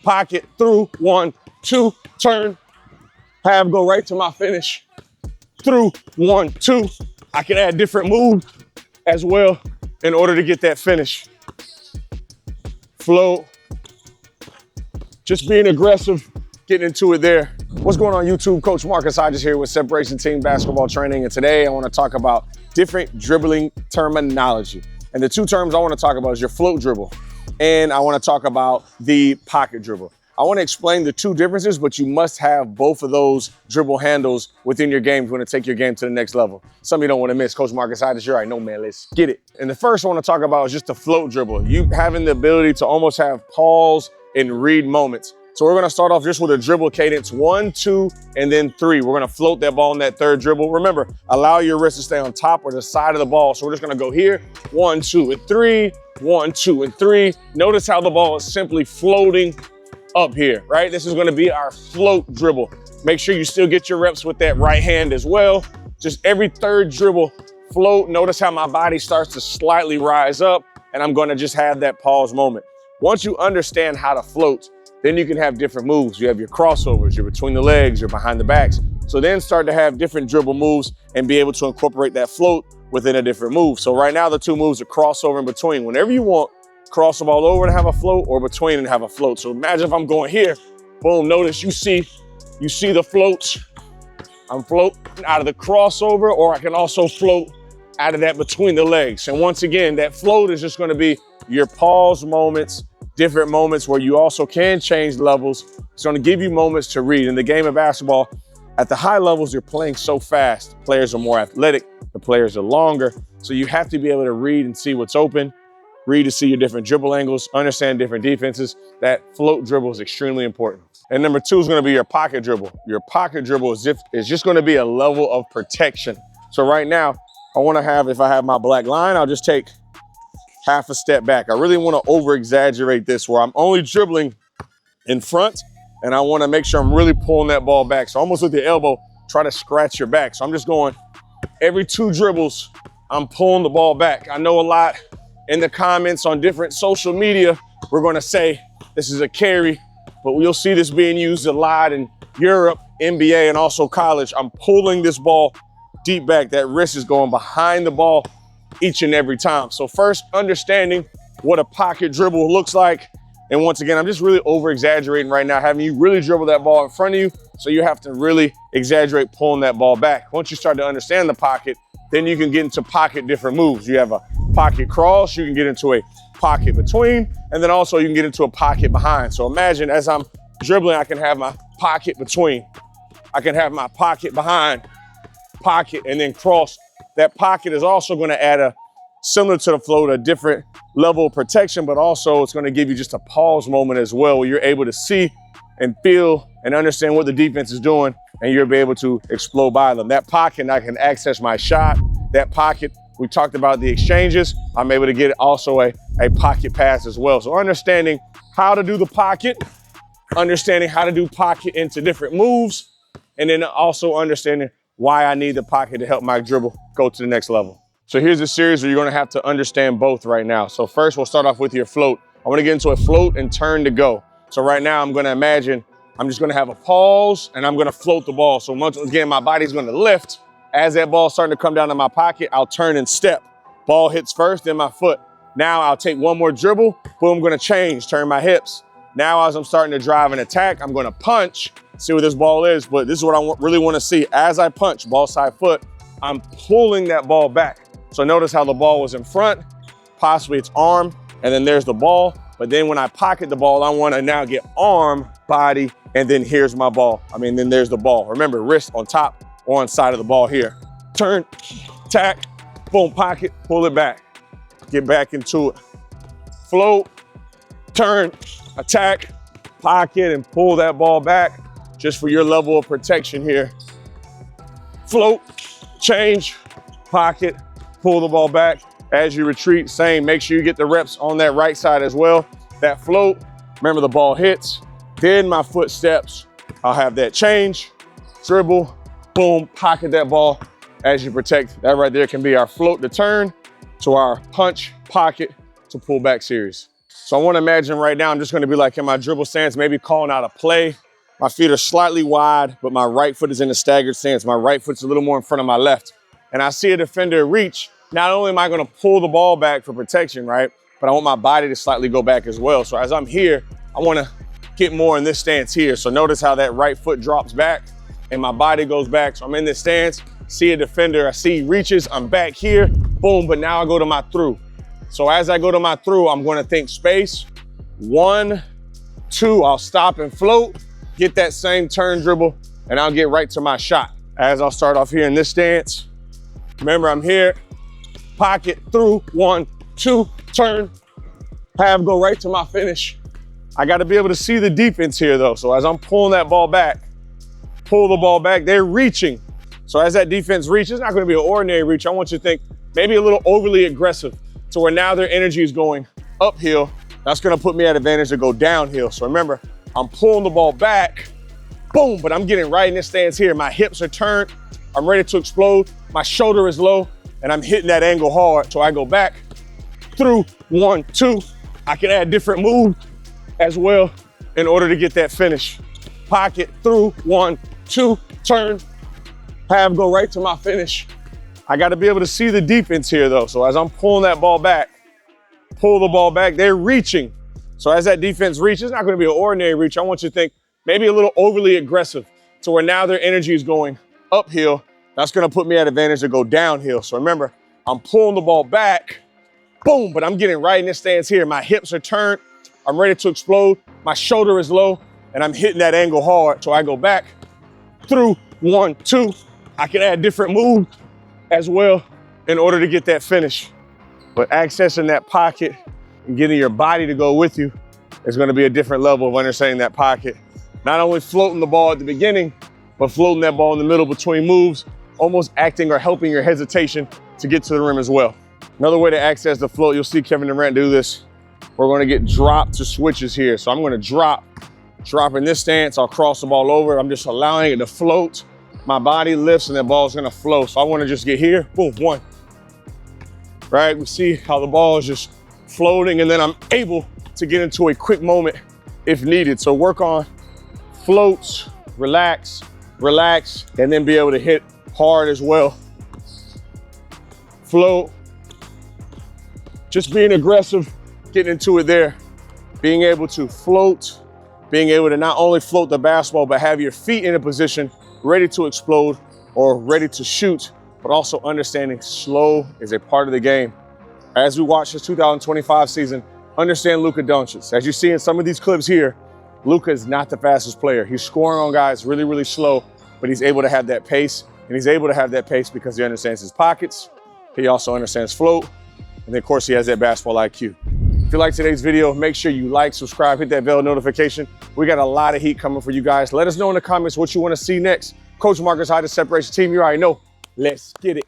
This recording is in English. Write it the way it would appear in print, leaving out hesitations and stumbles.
pocket, through, 1, 2, turn, have go right to my finish, through, 1, 2. I can add different moves as well in order to get that finish. Float, just being aggressive, getting into it there. What's going on YouTube? Coach Marcus Hodges here with Separation Team Basketball Training, and today I want to talk about different dribbling terminology. And the two terms I want to talk about is your float dribble, and I want to talk about the pocket dribble. I want to explain the two differences, but you must have both of those dribble handles within your game if you want to take your game to the next level. Something you don't want to miss. Coach Marcus Hodges, you're right. No, man, let's get it. And the first I want to talk about is just the float dribble. You having the ability to almost have pause and read moments. So we're gonna start off just with a dribble cadence, 1, 2, and then 3. We're gonna float that ball in that third dribble. Remember, allow your wrist to stay on top or the side of the ball. So we're just gonna go here, 1, 2, and 3, 1, 2, and 3. Notice how the ball is simply floating up here, right? This is gonna be our float dribble. Make sure you still get your reps with that right hand as well. Just every third dribble, float. Notice how my body starts to slightly rise up, and I'm gonna just have that pause moment. Once you understand how to float, then you can have different moves. You have your crossovers, you're between the legs, you're behind the backs. So then start to have different dribble moves and be able to incorporate that float within a different move. So right now the two moves are crossover and between. Whenever you want, cross the ball over and have a float, or between and have a float. So imagine if I'm going here, boom, notice you see the floats. I'm floating out of the crossover, or I can also float out of that between the legs. And once again, that float is just gonna be your pause moments, different moments where you also can change levels. It's gonna give you moments to read. In the game of basketball, at the high levels, you're playing so fast. The players are more athletic, the players are longer. So you have to be able to read and see what's open, read to see your different dribble angles, understand different defenses. That float dribble is extremely important. And number 2 is gonna be your pocket dribble. Your pocket dribble is just gonna be a level of protection. So right now, I wanna have, if I have my black line, I'll just take half a step back. I really want to over exaggerate this where I'm only dribbling in front, and I want to make sure I'm really pulling that ball back. So almost with your elbow, try to scratch your back. So I'm just going every 2 dribbles, I'm pulling the ball back. I know a lot in the comments on different social media, we're going to say this is a carry, but you'll see this being used a lot in Europe, NBA, and also college. I'm pulling this ball deep back. That wrist is going behind the ball each and every time. So first, understanding what a pocket dribble looks like. And once again, I'm just really over exaggerating right now, having you really dribble that ball in front of you. So you have to really exaggerate pulling that ball back. Once you start to understand the pocket, then you can get into pocket different moves. You have a pocket cross, you can get into a pocket between, and then also you can get into a pocket behind. So imagine as I'm dribbling, I can have my pocket between, I can have my pocket behind, pocket, and then cross. That pocket is also going to add similar to the float, a different level of protection, but also it's going to give you just a pause moment as well, where you're able to see and feel and understand what the defense is doing, and you'll be able to explode by them. That pocket, I can access my shot. That pocket, we talked about the exchanges. I'm able to get also a pocket pass as well. So understanding how to do the pocket, understanding how to do pocket into different moves, and then also understanding why I need the pocket to help my dribble go to the next level. So here's a series where you're gonna have to understand both right now. So first we'll start off with your float. I wanna get into a float and turn to go. So right now I'm gonna imagine I'm just gonna have a pause and I'm gonna float the ball. So once again, my body's gonna lift. As that ball's starting to come down to my pocket, I'll turn and step. Ball hits first, then my foot. Now I'll take one more dribble, boom, I'm gonna change, turn my hips. Now as I'm starting to drive and attack, I'm gonna punch, see what this ball is, but this is what I really wanna see. As I punch, ball side foot, I'm pulling that ball back. So notice how the ball was in front, possibly it's arm, and then there's the ball. But then when I pocket the ball, I wanna now get arm, body, and then here's my ball. Then there's the ball. Remember, wrist on top or on side of the ball here. Turn, attack, boom, pocket, pull it back. Get back into it. Float, turn, attack, pocket, and pull that ball back just for your level of protection here. Float, change, pocket, pull the ball back. As you retreat, same, make sure you get the reps on that right side as well. That float, remember the ball hits, then my foot steps. I'll have that change, dribble, boom, pocket that ball as you protect. That right there can be our float to turn to our punch, pocket to pull back series. So I want to imagine right now, I'm just going to be like in my dribble stance, maybe calling out a play. My feet are slightly wide, but my right foot is in a staggered stance. My right foot's a little more in front of my left. And I see a defender reach. Not only am I going to pull the ball back for protection, right? But I want my body to slightly go back as well. So as I'm here, I want to get more in this stance here. So notice how that right foot drops back and my body goes back. So I'm in this stance, see a defender, I see he reaches, I'm back here, boom, but now I go to my through. So as I go to my through, I'm going to think space. 1, 2, I'll stop and float, get that same turn dribble, and I'll get right to my shot. As I'll start off here in this stance. Remember, I'm here, pocket, through, 1, 2, turn, have, go right to my finish. I got to be able to see the defense here though. So as I'm pulling that ball back, pull the ball back, they're reaching. So as that defense reaches, it's not going to be an ordinary reach. I want you to think maybe a little overly aggressive to where now their energy is going uphill. That's going to put me at advantage to go downhill. So remember, I'm pulling the ball back, boom, but I'm getting right in this stance here. My hips are turned, I'm ready to explode. My shoulder is low and I'm hitting that angle hard. So I go back, through, 1, 2. I can add different moves as well in order to get that finish. Pocket, through, 1, 2, turn, have, go right to my finish. I got to be able to see the defense here though. So as I'm pulling that ball back, pull the ball back, they're reaching. So as that defense reaches, it's not going to be an ordinary reach. I want you to think maybe a little overly aggressive to where now their energy is going uphill. That's going to put me at advantage to go downhill. So remember, I'm pulling the ball back, boom, but I'm getting right in this stance here. My hips are turned, I'm ready to explode. My shoulder is low and I'm hitting that angle hard. So I go back, through, 1, 2. I can add different moves as well in order to get that finish. But accessing that pocket and getting your body to go with you is going to be a different level of understanding that pocket. Not only floating the ball at the beginning, but floating that ball in the middle between moves, almost acting or helping your hesitation to get to the rim as well. Another way to access the float, you'll see Kevin Durant do this. We're going to get dropped to switches here. So I'm going to drop in this stance. I'll cross the ball over. I'm just allowing it to float. My body lifts and the ball's going to flow. So I want to just get here, boom, 1. Right, we see how the ball is just floating and then I'm able to get into a quick moment if needed. So work on floats, relax, and then be able to hit hard as well. Float, just being aggressive, getting into it there. Being able to float, being able to not only float the basketball, but have your feet in a position ready to explode or ready to shoot, but also understanding slow is a part of the game. As we watch this 2025 season, understand Luka Doncic. As you see in some of these clips here, Luka is not the fastest player. He's scoring on guys really, really slow, but he's able to have that pace. And he's able to have that pace because he understands his pockets. He also understands float. And then of course he has that basketball IQ. If you like today's video, make sure you like, subscribe, hit that bell notification. We got a lot of heat coming for you guys. Let us know in the comments what you want to see next. Coach Marcus Hodges, Separation Team, you already know. Let's get it.